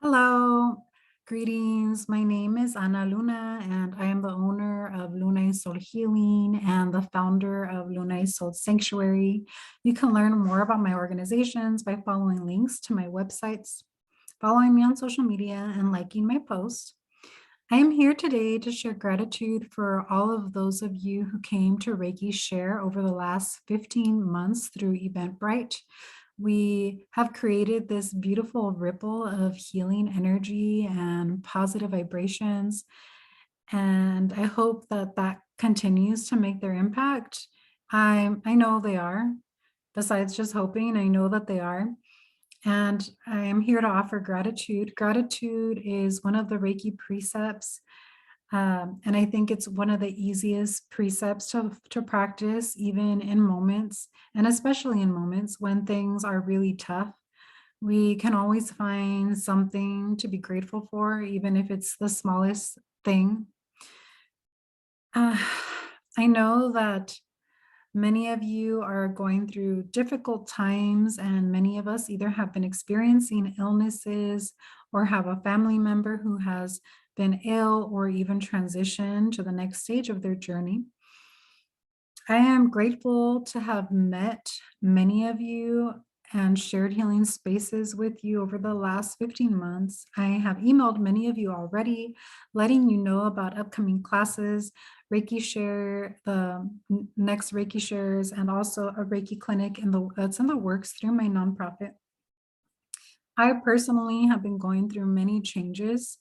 Hello, greetings. My name is Ana Luna, and I am the owner of Luna y Sol Healing and the founder of Luna y Sol Sanctuary. You can learn more about my organizations by following links to my websites, following me on social media, and liking my posts. I am here today to share gratitude for all of those of you who came to Reiki Share over the last 15 months through Eventbrite. We have created this beautiful ripple of healing energy and positive vibrations. And I hope that that continues to make their impact. I know they are. Besides just hoping, I know that they are. And I am here to offer gratitude. Gratitude is one of the Reiki precepts. And I think it's one of the easiest precepts to practice, even in moments, and especially in moments when things are really tough. We can always find something to be grateful for, even if it's the smallest thing. Uh, I know that many of you are going through difficult times, and many of us either have been experiencing illnesses or have a family member who has been ill or even transitioned to the next stage of their journey. I am grateful to have met many of you and shared healing spaces with you over the last 15 months. I have emailed many of you already, letting you know about upcoming classes, Reiki Share, the next Reiki Shares, and also a Reiki clinic that's in the works through my nonprofit. I personally have been going through many changes,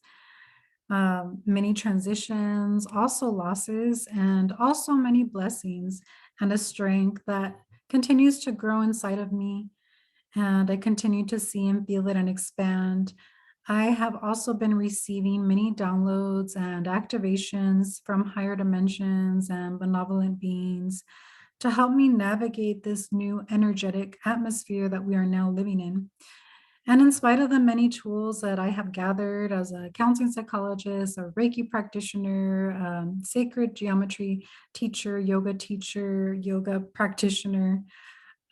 many transitions, also losses, and also many blessings and a strength that continues to grow inside of me. And I continue to see and feel it and expand. I have also been receiving many downloads and activations from higher dimensions and benevolent beings to help me navigate this new energetic atmosphere that we are now living in. And in spite of the many tools that I have gathered as a counseling psychologist, a Reiki practitioner, sacred geometry teacher, yoga practitioner,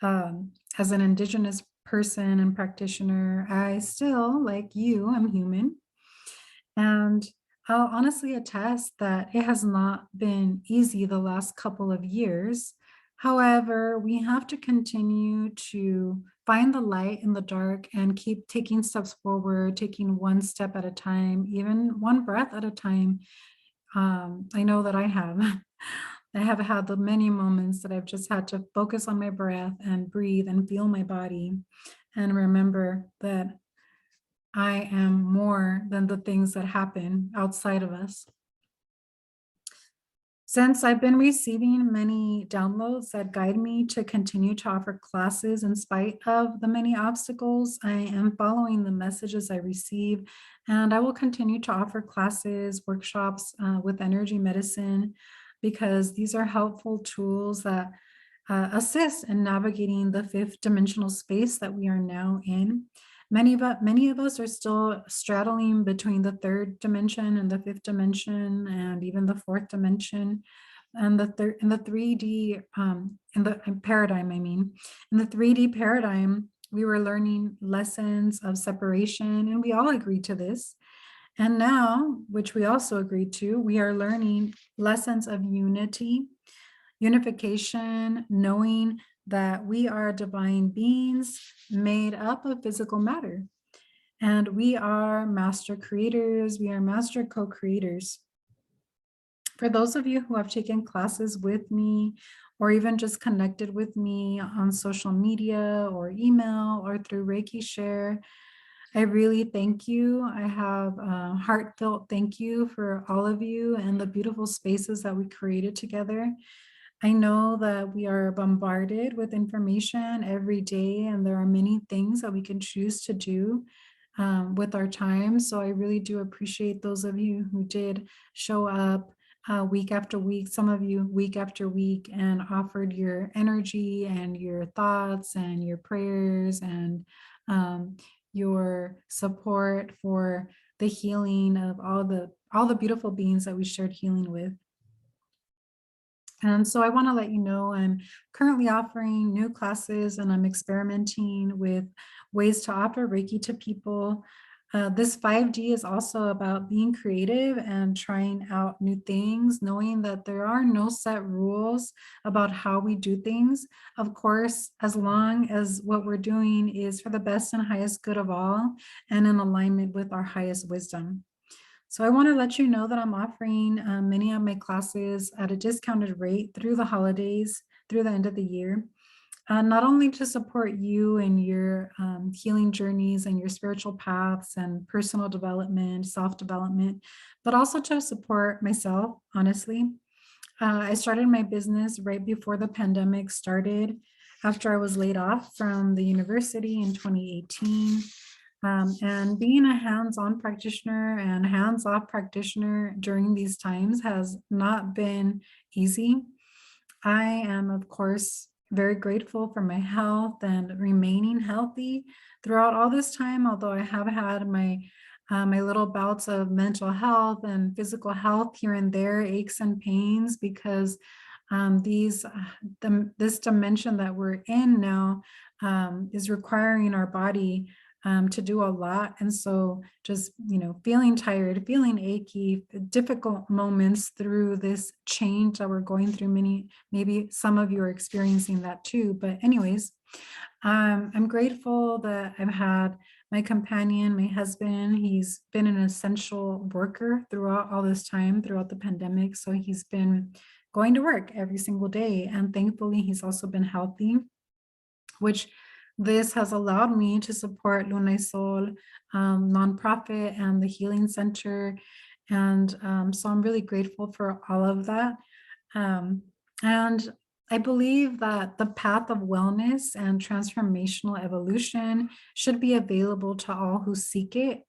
as an Indigenous person and practitioner, I still, like you, am human. And I'll honestly attest that it has not been easy the last couple of years. However, we have to continue to find the light in the dark and keep taking steps forward, taking one step at a time, even one breath at a time. I know that I have. I have had the many moments that I've just had to focus on my breath and breathe and feel my body and remember that I am more than the things that happen outside of us. Since I've been receiving many downloads that guide me to continue to offer classes in spite of the many obstacles, I am following the messages I receive, and I will continue to offer classes, workshops with energy medicine, because these are helpful tools that assist in navigating the fifth dimensional space that we are now in. Many of us are still straddling between the third dimension and the fifth dimension, and even the fourth dimension, and in the 3D in the paradigm. I mean, in the 3D paradigm, we were learning lessons of separation, and we all agreed to this. And now, which we also agreed to, we are learning lessons of unity, unification, knowing that we are divine beings made up of physical matter. And we are master creators, we are master co-creators. For those of you who have taken classes with me, or even just connected with me on social media or email or through Reiki Share, I really thank you. I have a heartfelt thank you for all of you and the beautiful spaces that we created together. I know that we are bombarded with information every day, and there are many things that we can choose to do with our time. So I really do appreciate those of you who did show up week after week, some of you week after week, and offered your energy and your thoughts and your prayers and your support for the healing of all the beautiful beings that we shared healing with. And so I want to let you know I'm currently offering new classes, and I'm experimenting with ways to offer Reiki to people. This 5D is also about being creative and trying out new things, knowing that there are no set rules about how we do things. Of course, as long as what we're doing is for the best and highest good of all and in alignment with our highest wisdom. So I want to let you know that I'm offering many of my classes at a discounted rate through the holidays, through the end of the year. Not only to support you and your healing journeys and your spiritual paths and personal development, self-development, but also to support myself, honestly. I started my business right before the pandemic started, after I was laid off from the university in 2018. And being a hands-on practitioner and hands-off practitioner during these times has not been easy. I am, of course, very grateful for my health and remaining healthy throughout all this time, although I have had my little bouts of mental health and physical health here and there, aches and pains, because this dimension that we're in now is requiring our body to do a lot. And so just, feeling tired, feeling achy, difficult moments through this change that we're going through. Maybe some of you are experiencing that too. But anyways, I'm grateful that I've had my companion, my husband. He's been an essential worker throughout all this time, throughout the pandemic. So he's been going to work every single day. And thankfully, he's also been healthy, which this has allowed me to support Luna y Sol nonprofit and the Healing Center. And so I'm really grateful for all of that. And I believe that the path of wellness and transformational evolution should be available to all who seek it.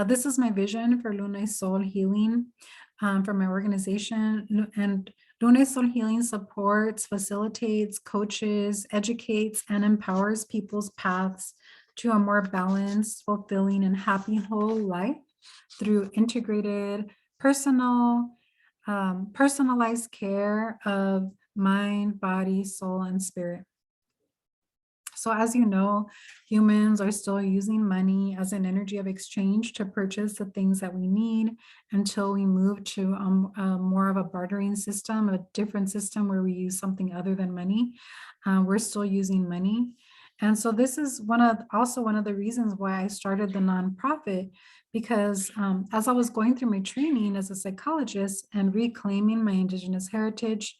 This is my vision for Luna y Sol Healing, for my organization. And Luna y Sol Healing supports, facilitates, coaches, educates, and empowers people's paths to a more balanced, fulfilling, and happy whole life through integrated, personalized care of mind, body, soul, and spirit. So as you know, humans are still using money as an energy of exchange to purchase the things that we need until we move to more of a bartering system, a different system where we use something other than money. We're still using money. And so this is also one of the reasons why I started the nonprofit, because as I was going through my training as a psychologist and reclaiming my Indigenous heritage,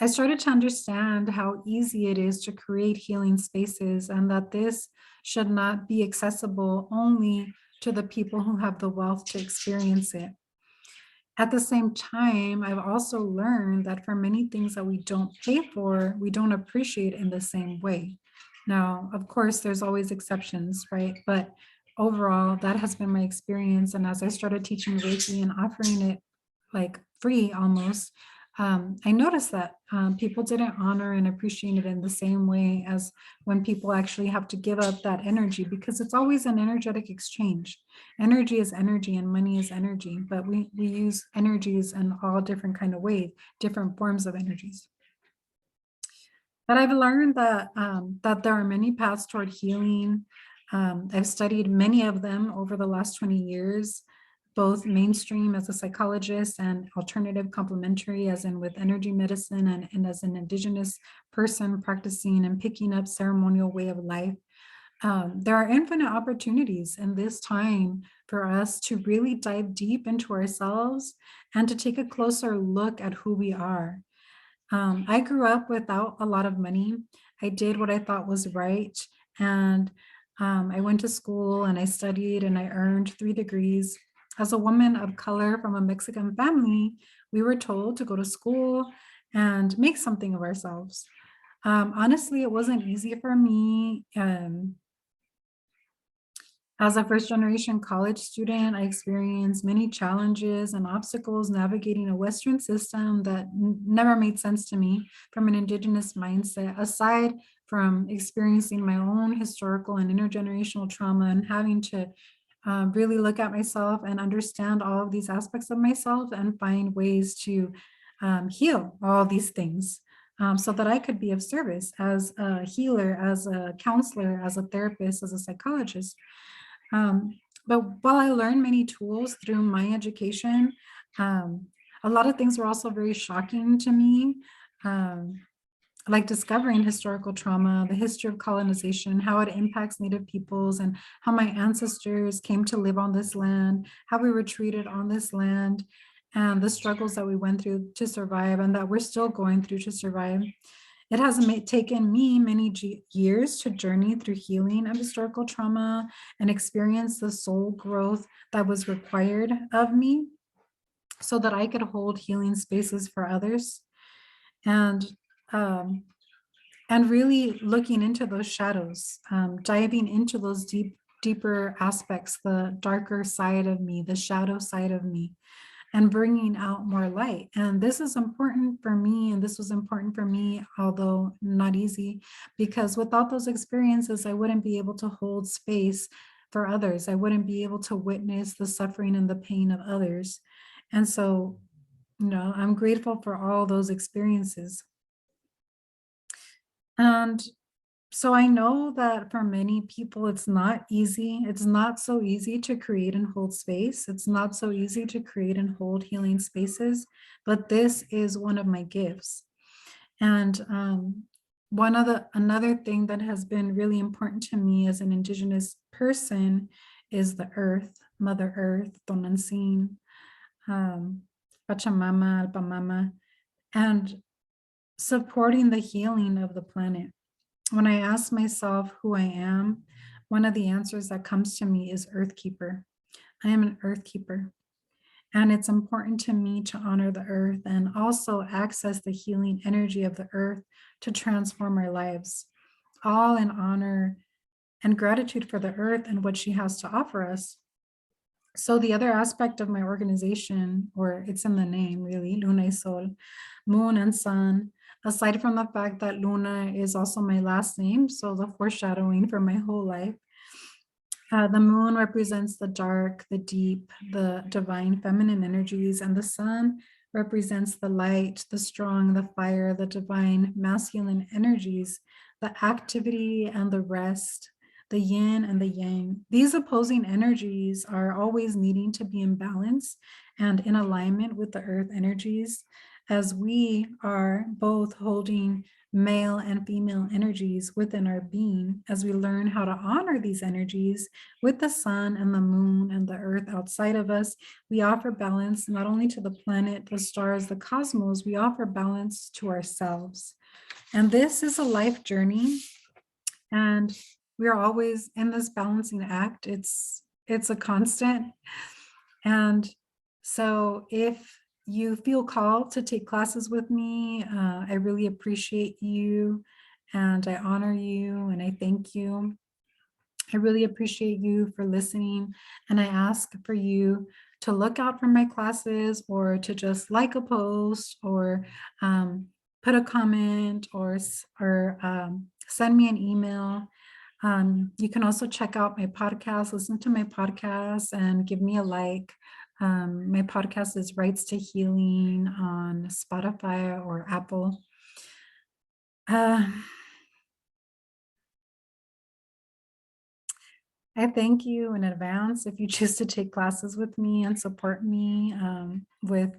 I started to understand how easy it is to create healing spaces, and that this should not be accessible only to the people who have the wealth to experience it. At the same time, I've also learned that for many things that we don't pay for, we don't appreciate in the same way. Now, of course, there's always exceptions, right? But overall, that has been my experience. And as I started teaching Reiki and offering it like free almost, I noticed that people didn't honor and appreciate it in the same way as when people actually have to give up that energy, because it's always an energetic exchange. Energy is energy and money is energy, but we use energies in all different kind of ways, different forms of energies. But I've learned that that there are many paths toward healing. I've studied many of them over the last 20 years, both mainstream as a psychologist and alternative complementary, as in with energy medicine, and as an Indigenous person practicing and picking up ceremonial way of life. There are infinite opportunities in this time for us to really dive deep into ourselves and to take a closer look at who we are. I grew up without a lot of money. I did what I thought was right. And I went to school and I studied and I earned 3 degrees. As a woman of color from a Mexican family, we were told to go to school and make something of ourselves. Honestly, it wasn't easy for me. As a first generation college student, I experienced many challenges and obstacles navigating a Western system that never made sense to me from an Indigenous mindset, aside from experiencing my own historical and intergenerational trauma and having to really look at myself and understand all of these aspects of myself and find ways to heal all these things. so that I could be of service as a healer, as a counselor, as a therapist, as a psychologist. But while I learned many tools through my education, um, a lot of things were also very shocking to me. Um, like discovering historical trauma, the history of colonization, how it impacts Native peoples, and how my ancestors came to live on this land, how we were treated on this land, and the struggles that we went through to survive and that we're still going through to survive. It has taken me many years to journey through healing of historical trauma and experience the soul growth that was required of me so that I could hold healing spaces for others. And um, and really looking into those shadows, diving into those deeper aspects, the darker side of me, the shadow side of me, and bringing out more light. And this is important for me, and this was important for me, although not easy, because without those experiences, I wouldn't be able to hold space for others. I wouldn't be able to witness the suffering and the pain of others. And so, I'm grateful for all those experiences. And so I know that for many people, it's not easy. It's not so easy to create and hold space. It's not so easy to create and hold healing spaces, but this is one of my gifts. And another thing that has been really important to me as an Indigenous person is the earth, Mother Earth, Tonantzin, Pachamama, Alpamama, and supporting the healing of the planet. When I ask myself who I am, one of the answers that comes to me is Earth Keeper. I am an Earth Keeper. And it's important to me to honor the earth and also access the healing energy of the earth to transform our lives, all in honor and gratitude for the earth and what she has to offer us. So the other aspect of my organization, or it's in the name really, Luna y Sol, moon and sun, aside from the fact that Luna is also my last name, so the foreshadowing for my whole life. The moon represents the dark, the deep, the divine feminine energies, and the sun represents the light, the strong, the fire, the divine masculine energies, the activity and the rest, the yin and the yang. These opposing energies are always needing to be in balance and in alignment with the earth energies, as we are both holding male and female energies within our being. As we learn how to honor these energies with the sun and the moon and the earth outside of us, we offer balance not only to the planet, the stars, the cosmos, we offer balance to ourselves. And this is a life journey, and we are always in this balancing act. It's a constant. And so if you feel called to take classes with me, I really appreciate you, and I honor you, and I thank you. I really appreciate you for listening, and I ask for you to look out for my classes, or to just like a post, or put a comment, or send me an email. You can also check out my podcast, listen to my podcast, and give me a like. My podcast is Rights to Healing on Spotify or Apple. I thank you in advance if you choose to take classes with me and support me with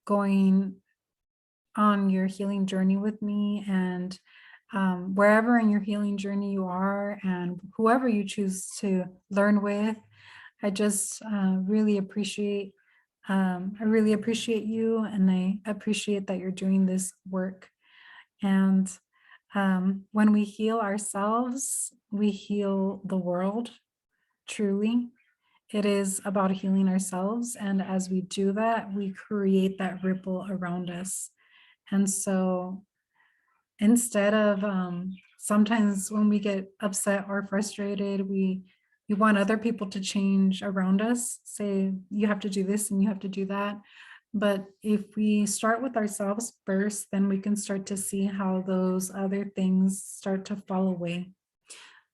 going on your healing journey with me. And wherever in your healing journey you are, and whoever you choose to learn with, I just really appreciate you, and I appreciate that you're doing this work. And when we heal ourselves, we heal the world. Truly, it is about healing ourselves. And as we do that, we create that ripple around us. And so instead of sometimes when we get upset or frustrated, we want other people to change around us, say, you have to do this and you have to do that. But if we start with ourselves first, then we can start to see how those other things start to fall away.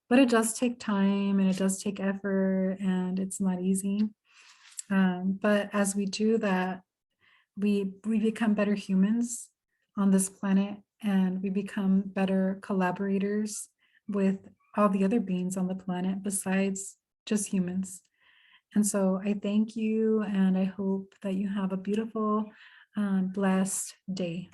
But it does take time, and it does take effort, and it's not easy. But as we do that, we become better humans on this planet, and we become better collaborators with all the other beings on the planet besides just humans. And so I thank you, and I hope that you have a beautiful, blessed day.